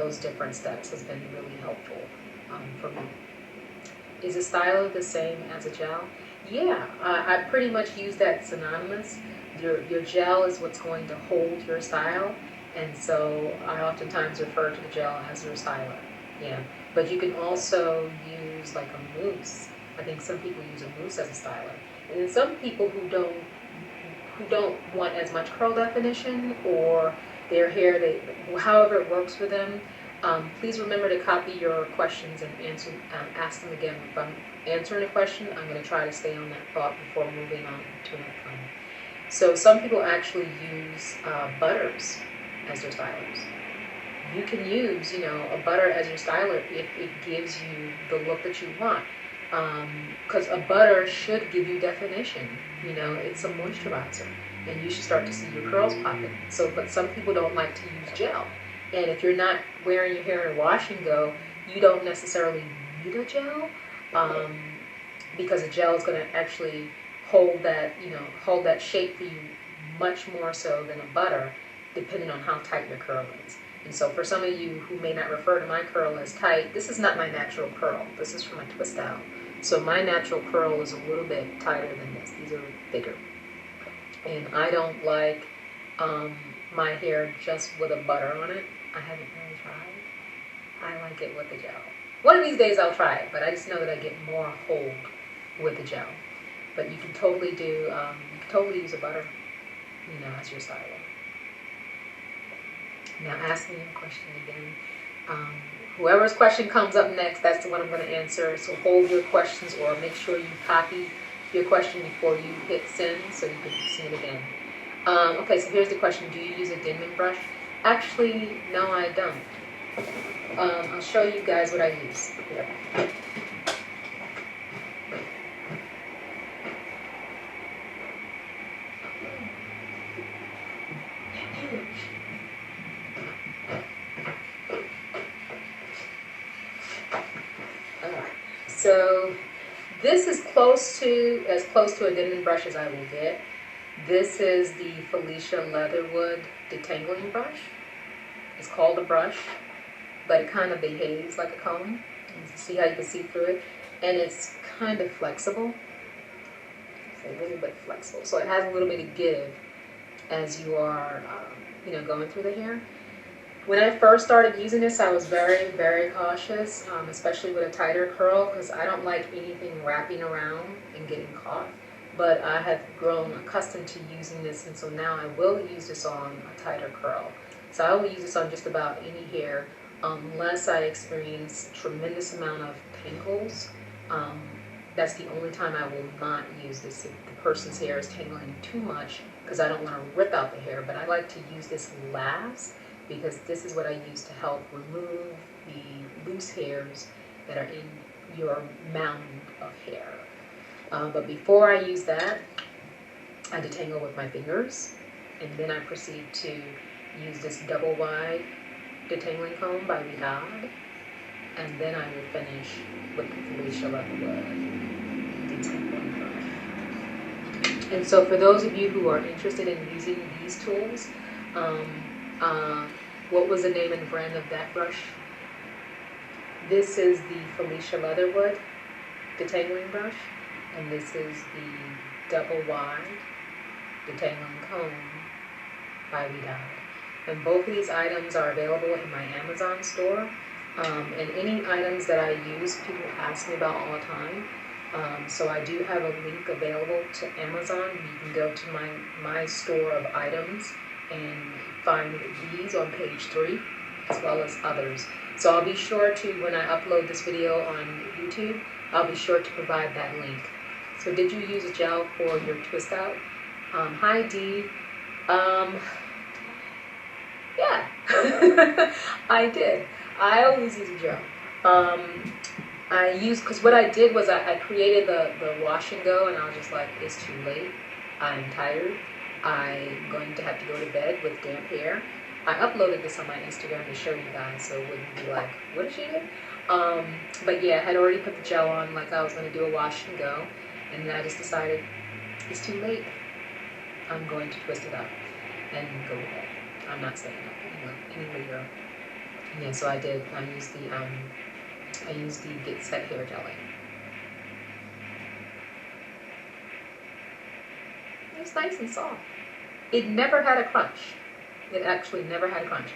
those different steps has been really helpful for me. Is a styler the same as a gel? Yeah, I pretty much use that synonymous. Your gel is what's going to hold your style, and so I oftentimes refer to the gel as your styler. Yeah, but you can also use like a mousse. I think some people use a mousse as a styler, and then some people who don't want as much curl definition, or their hair, however it works for them. Please remember to copy your questions and ask them again. If I'm answering a question, I'm going to try to stay on that thought before moving on to another one. So some people actually use butters as their stylers. You can use, a butter as your styler if it gives you the look that you want. Because a butter should give you definition. It's a moisturizer, and you should start to see your curls popping. But some people don't like to use gel. And if you're not wearing your hair in a wash and go, you don't necessarily need a gel, because a gel is going to actually hold that shape for you much more so than a butter, depending on how tight your curl is. And so for some of you who may not refer to my curl as tight, this is not my natural curl. This is from a twist out. So my natural curl is a little bit tighter than this. These are bigger. And I don't like my hair just with a butter on it. I haven't really tried. I like it with the gel. One of these days I'll try it, but I just know that I get more hold with the gel. But you can totally use a butter, as your styler. Now ask me a question again. Whoever's question comes up next, that's the one I'm going to answer. So hold your questions, or make sure you copy your question before you hit send so you can see it again. Okay, so here's the question. Do you use a Denman brush? Actually, no, I don't. I'll show you guys what I use. Here. So this is as close to a Denman brush as I will get. This is the Felicia Leatherwood detangling brush. It's called a brush, but it kind of behaves like a comb. You see how you can see through it? And it's kind of flexible. It's a little bit flexible. So it has a little bit of give as you are, going through the hair. When I first started using this, I was very, very cautious, especially with a tighter curl, because I don't like anything wrapping around and getting caught. But I have grown accustomed to using this, and so now I will use this on a tighter curl. So I will use this on just about any hair, unless I experience tremendous amount of tangles. That's the only time I will not use this, if the person's hair is tangling too much, because I don't want to rip out the hair. But I like to use this last, because this is what I use to help remove the loose hairs that are in your mound of hair. But before I use that, I detangle with my fingers, and then I proceed to use this double wide detangling comb by Vidal, and then I will finish with the Felicia Leatherwood detangling brush. And so for those of you who are interested in using these tools, what was the name and brand of that brush? This is the Felicia Leatherwood detangling brush, and this is the double wide detangling comb by Vidal. And both of these items are available in my Amazon store. And any items that I use, people ask me about all the time. So I do have a link available to Amazon. You can go to my store of items and find these on page 3, as well as others. So I'll be sure to, when I upload this video on YouTube, I'll be sure to provide that link. So did you use a gel for your twist out? Hi Dee. Yeah, I did. I always use a gel. Because what I did was I created the wash and go, and I was just like, it's too late. I'm tired. I'm going to have to go to bed with damp hair. I uploaded this on my Instagram to show you guys, so it wouldn't be like, what did she do? But yeah, I had already put the gel on like I was going to do a wash and go, and then I just decided, it's too late. I'm going to twist it up and go to bed. I'm not staying up any later. Yeah, so I did. I used the Get Set hair jelly. It's nice and soft. It never had a crunch. It actually never had a crunch.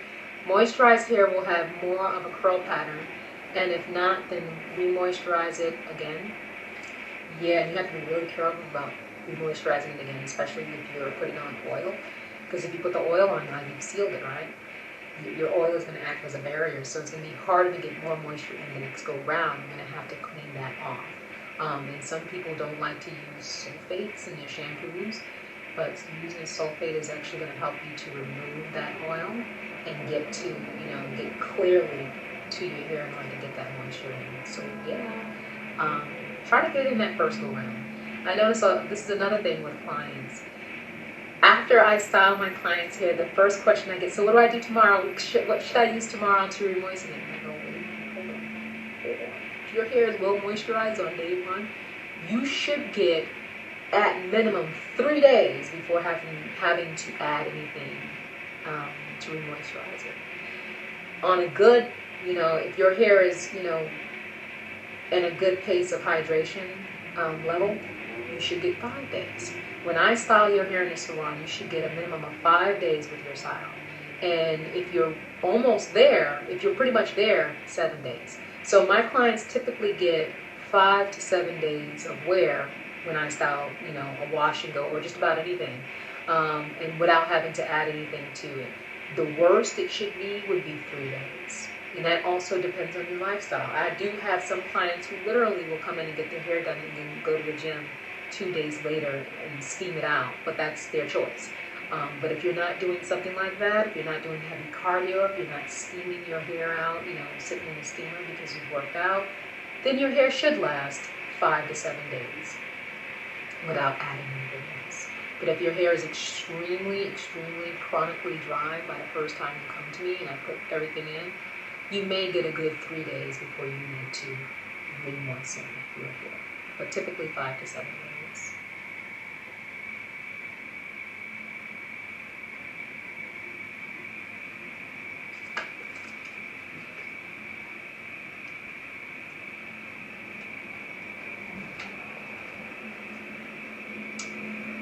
Moisturized hair will have more of a curl pattern, and if not, then re-moisturize it again. Yeah, and you have to be really careful about re-moisturizing it again, especially if you're putting on oil. Because if you put the oil on now, you've sealed it, right? Your oil is going to act as a barrier, so it's going to be hard to get more moisture in the next go round. You're going to have to clean that off. And some people don't like to use sulfates in their shampoos, but using sulfate is actually going to help you to remove that oil and get to, get clearly to your hair in order to get that moisture in. So yeah, try to get in that first go round. I notice this is another thing with clients. After I style my clients' hair, the first question I get, so what do I do tomorrow? What should I use tomorrow to re-moisten it? And I go, wait, hold on. If your hair is well moisturized on day one, you should get at minimum 3 days before having to add anything to re-moisturize it. On a good, if your hair is, in a good pace of hydration level, you should get 5 days. When I style your hair in the salon, you should get a minimum of 5 days with your style. And if you're almost there, if you're pretty much there, 7 days. So my clients typically get 5 to 7 days of wear when I style, a wash and go or just about anything, and without having to add anything to it. The worst it should be would be 3 days. And that also depends on your lifestyle. I do have some clients who literally will come in and get their hair done and then go to the gym 2 days later and steam it out, but that's their choice. But if you're not doing something like that, if you're not doing heavy cardio, if you're not steaming your hair out, sitting in the steamer because you've worked out, then your hair should last 5 to 7 days without adding anything else. But if your hair is extremely, extremely chronically dry by the first time you come to me and I put everything in, you may get a good 3 days before you need to re-moisten your hair. But typically 5 to 7 days.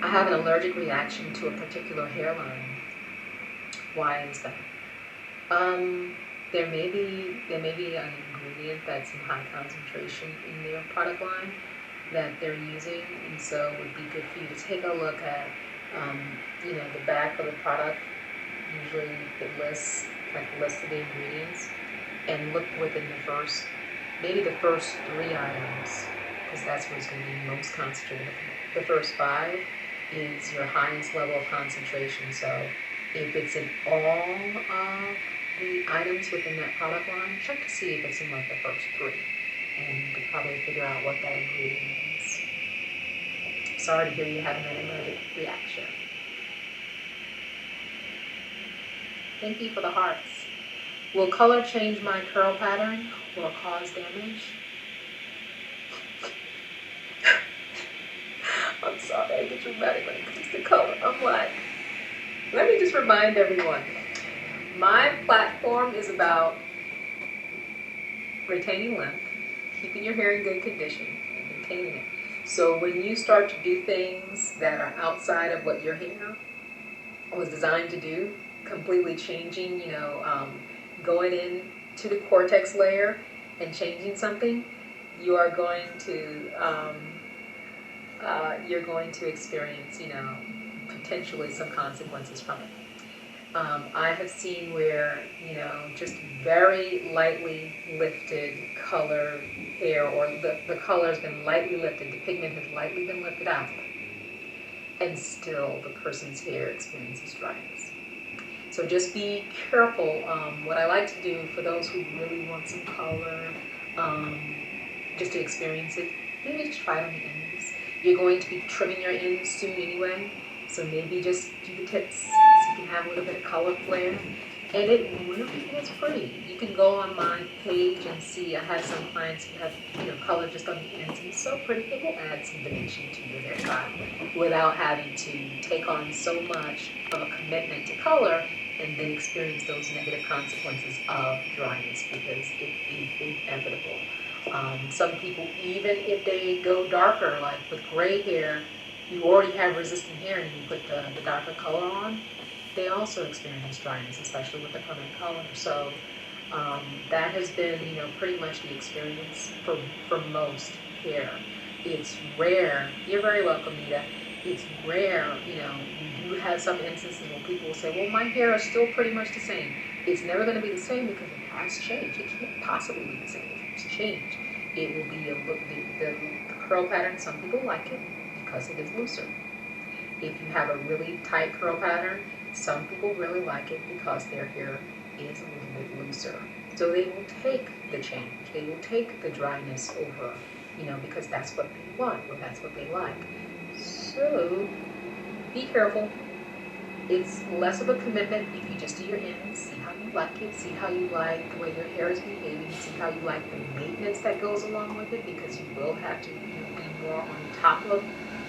I have an allergic reaction to a particular hairline. Why is that? There may be an ingredient that's in high concentration in their product line that they're using, and so it would be good for you to take a look at, the back of the product. Usually it lists of the ingredients, and look within maybe the first 3 items, because that's where it's going to be most concentrated. The first 5 is your highest level of concentration. So if it's in all of the items within that product line, check to see if it's in the first 3, and you could probably figure out what that ingredient is. Sorry to hear you having an allergic reaction. Thank you for the hearts. Will color change my curl pattern or cause damage? I'm sorry, I get dramatic when it comes to color. I'm like, let me just remind everyone, my platform is about retaining length, keeping your hair in good condition, and maintaining it. So when you start to do things that are outside of what your hair was designed to do, completely changing, going into the cortex layer and changing something, you are going to experience, potentially some consequences from it. I have seen where, just very lightly lifted color hair, or the color has been lightly lifted, the pigment has lightly been lifted out, and still the person's hair experiences dryness. So just be careful. What I like to do for those who really want some color, just to experience it, maybe just try it on the ends. You're going to be trimming your ends soon anyway, so maybe just do the tips so you can have a little bit of color flare. And it really is pretty. You can go on my page and see. I have some clients who have color just on the ends, and it's so pretty. It will add some dimension to your hairstyle without having to take on so much of a commitment to color and then experience those negative consequences of dryness, because it is inevitable. Some people, even if they go darker, like with gray hair, you already have resistant hair and you put the darker color on, they also experience dryness, especially with the permanent color. So that has been, pretty much the experience for most hair. It's rare. You're very welcome, Nita. It's rare, you do have some instances where people will say, well, my hair is still pretty much the same. It's never going to be the same because it has changed. It can't possibly be the same if it's changed. It will be the curl pattern. Some people like it because it is looser. If you have a really tight curl pattern, some people really like it because their hair is a little bit looser. So they will take the change. They will take the dryness over, because that's what they want or that's what they like. So be careful. It's less of a commitment if you just do your ends, see how you like it, see how you like the way your hair is behaving, see how you like the maintenance that goes along with it, because you will have to be more on top of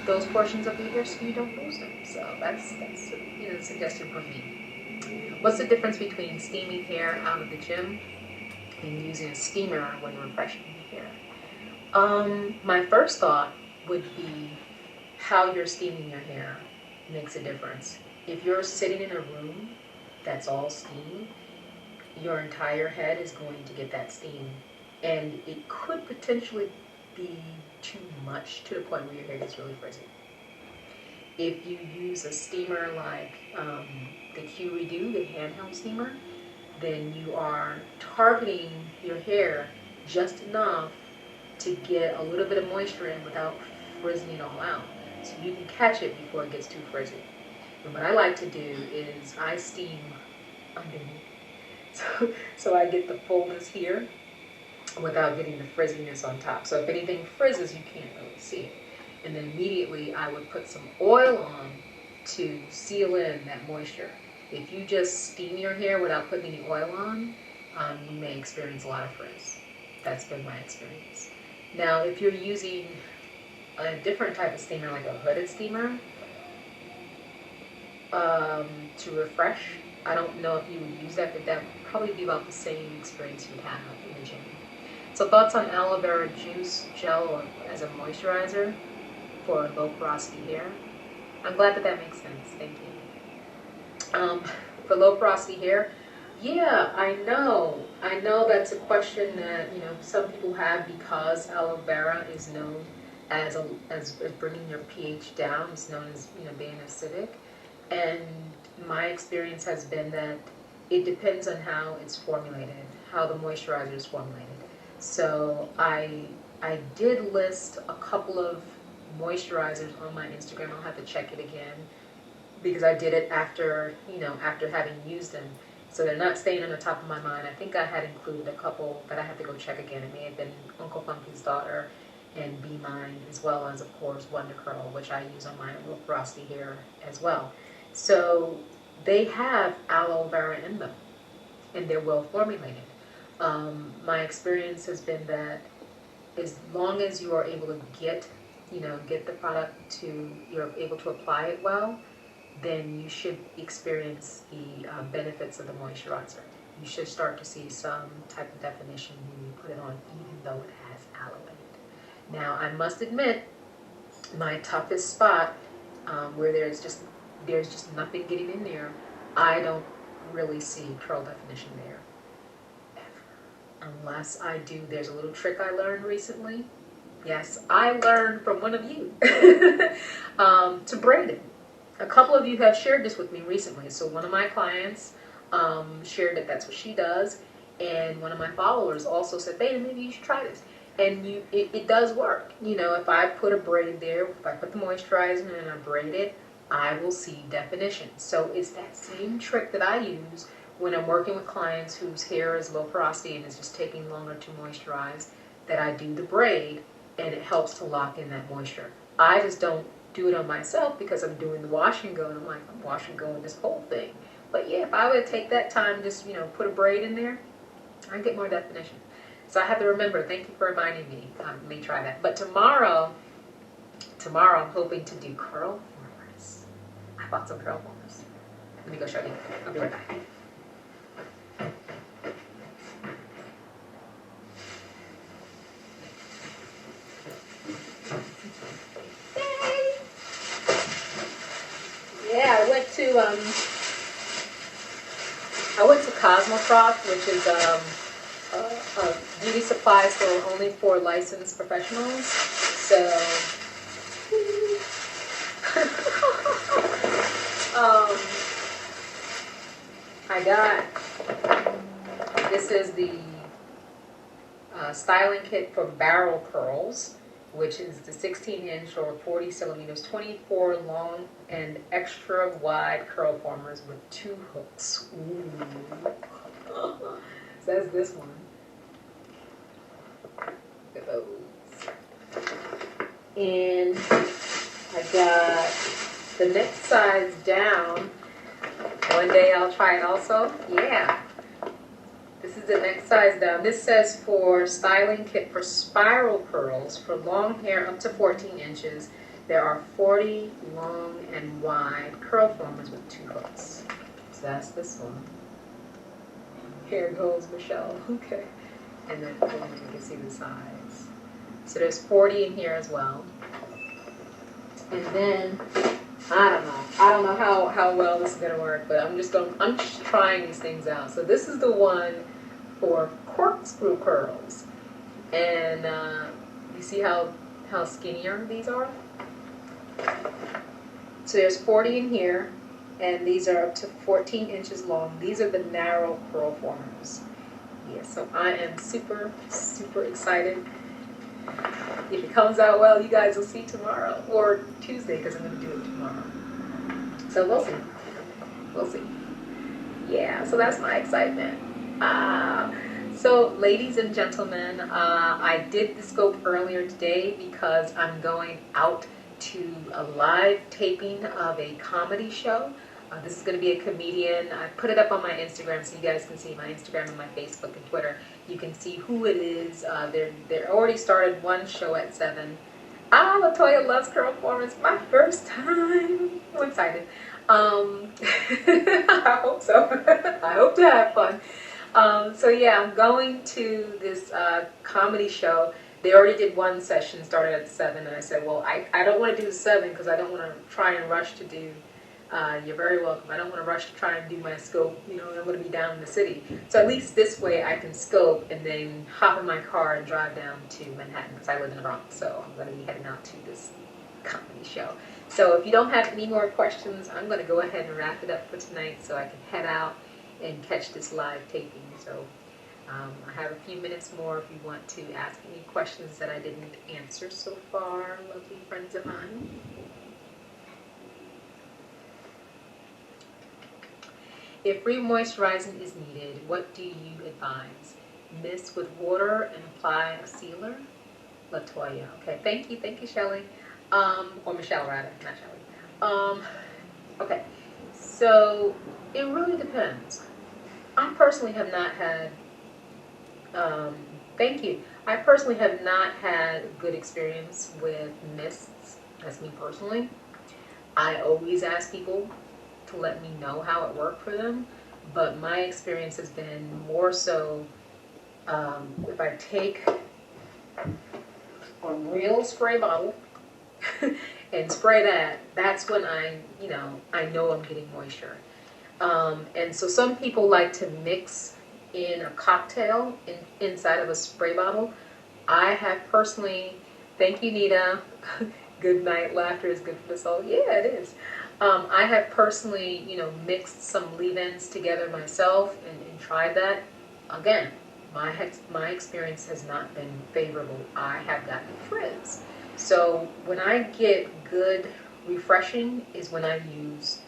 those portions of your hair so you don't lose them. So that's a suggestion from me. What's the difference between steaming hair out of the gym and using a steamer when refreshing the hair? My first thought would be how you're steaming your hair makes a difference. If you're sitting in a room that's all steam, your entire head is going to get that steam, and it could potentially be too much to the point where your hair gets really frizzy. If you use a steamer like the Q Redo, the handheld steamer, then you are targeting your hair just enough to get a little bit of moisture in without frizzing it all out. So you can catch it before it gets too frizzy. And what I like to do is I steam underneath. So I get the fullness here without getting the frizziness on top. So if anything frizzes, you can't really see it. And then immediately I would put some oil on to seal in that moisture. If you just steam your hair without putting any oil on, you may experience a lot of frizz. That's been my experience. Now, if you're using a different type of steamer, like a hooded steamer, to refresh, I don't know if you would use that, but that would probably be about the same experience you'd have in the gym. So thoughts on aloe vera juice gel or as a moisturizer for low porosity hair? I'm glad that makes sense. Thank you. For low porosity hair, yeah, I know that's a question that some people have, because aloe vera is known as bringing your pH down. It's known as being acidic, and my experience has been that it depends on how it's formulated, how the moisturizer is formulated. So I did list a couple of moisturizers on my Instagram. I'll have to check it again because I did it after having used them. So they're not staying on the top of my mind. I think I had included a couple, but I have to go check again. It may have been Uncle Funky's Daughter and Be Mine, as well as, of course, Wonder Curl, which I use on my low porosity hair as well. So they have aloe vera in them, and they're well formulated. My experience has been that as long as you are able to get the product you're able to apply it well, then you should experience the benefits of the moisturizer. You should start to see some type of definition when you put it on, even though it has aloe in it. Now, I must admit, my toughest spot, where there's just nothing getting in there, I don't really see curl definition there, ever. Unless I do, there's a little trick I learned recently. Yes, I learned from one of you to braid it. A couple of you have shared this with me recently. So one of my clients shared that that's what she does, and one of my followers also said, "Beta, maybe you should try this." And it does work. If I put a braid there, if I put the moisturizer in and I braid it, I will see definition. So it's that same trick that I use when I'm working with clients whose hair is low porosity and is just taking longer to moisturize, that I do the braid, and it helps to lock in that moisture. I just don't do it on myself because I'm doing the wash and go, and I'm wash and going this whole thing. But yeah, if I would take that time, just put a braid in there, I get more definition. So I have to remember. Thank you for reminding me. Let me try that. But tomorrow I'm hoping to do curl formers. I bought some curl formers. Let me go show you. I'll be right back. Yeah, I went to Cosmocroft, which is beauty supply store only for licensed professionals. So I got, this is the styling kit for barrel curls, which is the 16-inch or 40 centimeters, 24 long and extra wide curl formers with 2 hooks. Ooh. Says this one. Look at those. And I got the next size down. One day I'll try it also. Yeah. This is the next size down. This says for styling kit for spiral curls for long hair up to 14 inches. There are 40 long and wide curl formers with 2 hooks. So that's this one. Here goes Michelle. Okay. And then you can see the size. So there's 40 in here as well. And then I don't know how well this is gonna work, but I'm just trying these things out. So this is the one for corkscrew curls, and you see how skinnier these are. So there's 40 in here, and these are up to 14 inches long. These are the narrow curl formers. Yeah, so I am super excited. If it comes out well, you guys will see tomorrow or Tuesday, because I'm going to do it tomorrow. So we'll see. We'll see. Yeah, so that's my excitement. So ladies and gentlemen, I did the scope earlier today because I'm going out to a live taping of a comedy show. This is going to be a comedian. I put it up on my Instagram so you guys can see my Instagram and my Facebook and Twitter. You can see who it is. They already started one show at 7. LaToya loves curl formers. My first time. I'm excited. I hope so. I hope to have fun. So yeah, I'm going to this comedy show. They already did one session, started at 7, and I said, well, I don't want to do 7 because I don't want to try and rush to do. You're very welcome. I don't want to rush to try and do my scope. You know, I'm going to be down in the city. So at least this way I can scope and then hop in my car and drive down to Manhattan because I live in the Bronx. So I'm going to be heading out to this comedy show. So if you don't have any more questions, I'm going to go ahead and wrap it up for tonight so I can head out and catch this live taping. So I have a few minutes more if you want to ask any questions that I didn't answer so far, lovely friends of mine. If remoisturizing is needed, what do you advise? Mist with water and apply a sealer? LaToya. Okay, thank you, Shelly. Or Michelle rather, not Shelly. Okay, so it really depends. I personally have not had, thank you. I personally have not had good experience with mists. That's me personally. I always ask people to let me know how it worked for them, but my experience has been more so if I take a real spray bottle and spray that, that's when I know I'm getting moisture. And so some people like to mix in a cocktail inside of a spray bottle. I have personally, thank you, Nita. Good night, laughter is good for the soul. Yeah, it is. I have personally, mixed some leave-ins together myself and tried that. Again, my experience has not been favorable. I have gotten frizz. So when I get good refreshing is when I use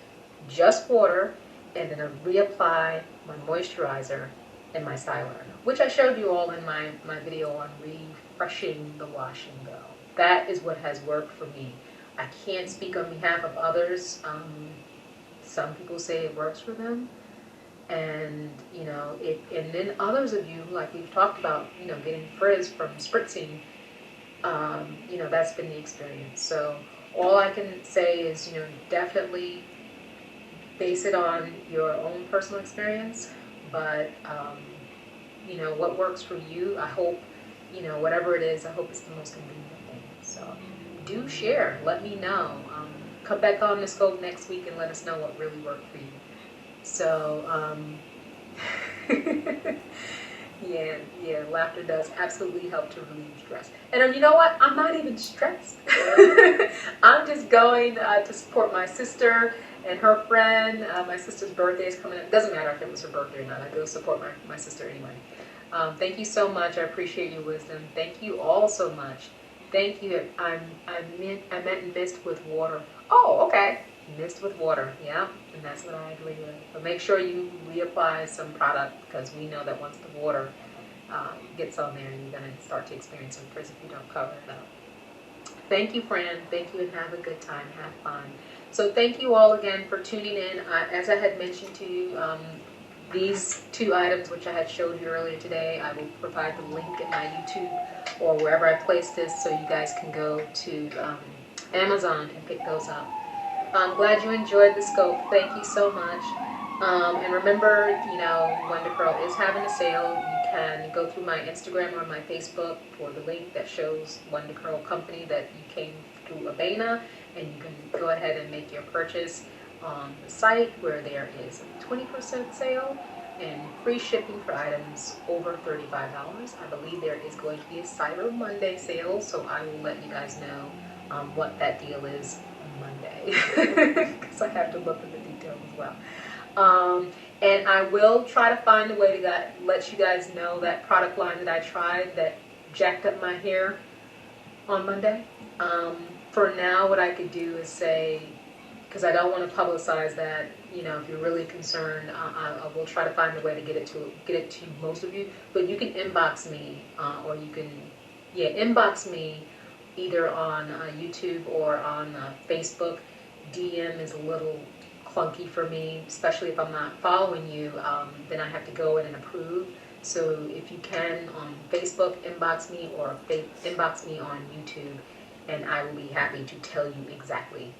just water and then I reapply my moisturizer and my styler, which I showed you all in my video on refreshing the wash and go. That is what has worked for me. I can't speak on behalf of others. Some people say it works for them, and and then others of you, like we've talked about, getting frizz from spritzing. That's been the experience. So all I can say is, definitely base it on your own personal experience, but you know, what works for you, I hope, you know, whatever it is, I hope it's the most convenient thing. So do share, let me know. Come back on the Scope next week and let us know what really worked for you. So, yeah, laughter does absolutely help to relieve stress. And you know what? I'm not even stressed. I'm just going to support my sister and her friend. My sister's birthday is coming up. It doesn't matter if it was her birthday or not. I go support my sister anyway. Thank you so much. I appreciate your wisdom. Thank you all so much. Thank you. I meant mist with water. Oh, okay. Mist with water, yeah, and that's what I agree with. But make sure you reapply some product, because we know that once the water gets on there, you're going to start to experience some frizz if you don't cover it up. Thank you, friend. Thank you, and have a good time. Have fun. So thank you all again for tuning in. As I had mentioned to you, these two items which I had showed you earlier today, I will provide the link in my YouTube or wherever I place this, so you guys can go to Amazon and pick those up. I'm glad you enjoyed the scope. Thank you so much. And remember, you know, Wonder Curl is having a sale. You can go through my Instagram or my Facebook for the link that shows Wonder Curl Company that you came through Avena, and you can go ahead and make your purchase on the site, where there is a 20% sale and free shipping for items over $35. I believe there is going to be a Cyber Monday sale, so I will let you guys know what that deal is Monday, because I have to look at the details as well. And I will try to find a way to let you guys know that product line that I tried that jacked up my hair on Monday. For now, what I could do is say, because I don't want to publicize that, you know, if you're really concerned, I will try to find a way to get it to most of you. But you can inbox me, or you can, inbox me either on YouTube or on Facebook. DM is a little clunky for me, especially if I'm not following you. Then I have to go in and approve. So if you can, on Facebook, inbox me, or inbox me on YouTube, and I will be happy to tell you exactly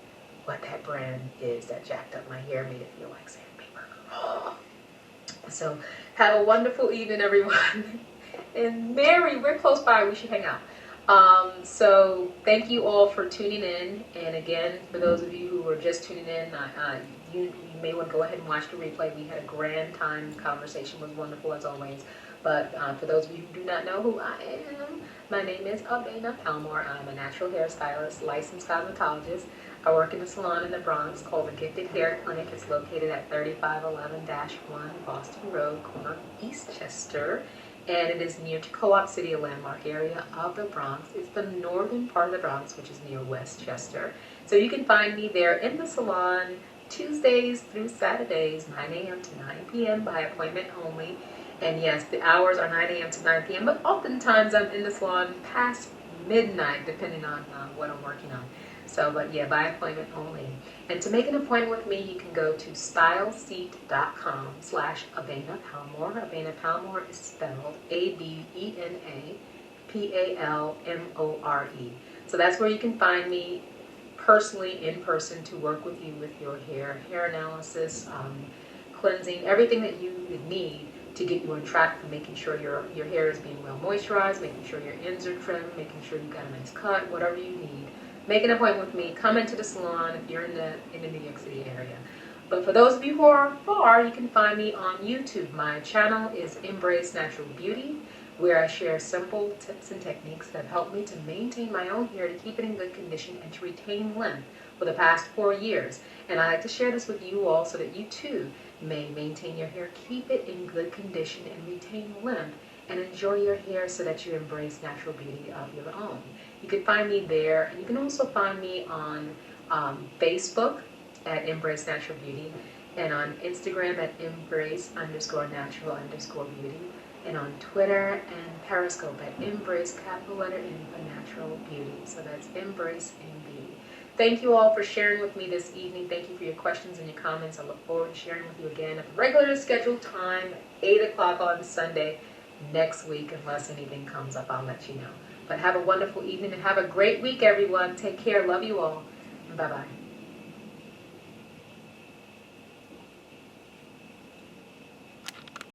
what that brand is that jacked up my hair, made it feel like sandpaper. Oh. So have a wonderful evening, everyone. And Mary, we're close by. We should hang out. So thank you all for tuning in. And again, for those of you who were just tuning in, you may want to go ahead and watch the replay. We had a grand time. The conversation was wonderful as always. But for those of you who do not know who I am, my name is Avena Palmore. I'm a natural hairstylist, licensed cosmetologist. I work in a salon in the Bronx called the Gifted Hair Clinic. It's located at 3511-1 Boston Road, corner Eastchester. And it is near to Co-op City, a landmark area of the Bronx. It's the northern part of the Bronx, which is near Westchester. So you can find me there in the salon Tuesdays through Saturdays, 9 a.m. to 9 p.m. by appointment only. And yes, the hours are 9 a.m. to 9 p.m., but oftentimes I'm in the salon past midnight, depending on what I'm working on. So, but yeah, by appointment only. And to make an appointment with me, you can go to styleseat.com/Avena Palmore. Avena Palmore is spelled ABENA PALMORE. So that's where you can find me personally, in person, to work with you with your hair analysis, cleansing, everything that you would need to get you on track for making sure your hair is being well moisturized, making sure your ends are trimmed, making sure you got a nice cut, whatever you need. Make an appointment with me. Come into the salon if you're in the New York City area. But for those of you who are far, you can find me on YouTube. My channel is Embrace Natural Beauty, where I share simple tips and techniques that have helped me to maintain my own hair, to keep it in good condition, and to retain length for the past 4 years. And I like to share this with you all so that you too may maintain your hair, keep it in good condition, and retain length, and enjoy your hair so that you embrace natural beauty of your own. You can find me there, and you can also find me on Facebook at Embrace Natural Beauty, and on Instagram at Embrace_natural_beauty, and on Twitter and Periscope at Embrace capital letter N for Natural Beauty. So that's Embrace NB. Thank you all for sharing with me this evening. Thank you for your questions and your comments. I look forward to sharing with you again at the regular scheduled time, 8 o'clock on Sunday next week. Unless anything comes up, I'll let you know. But have a wonderful evening and have a great week, everyone. Take care. Love you all. Bye-bye.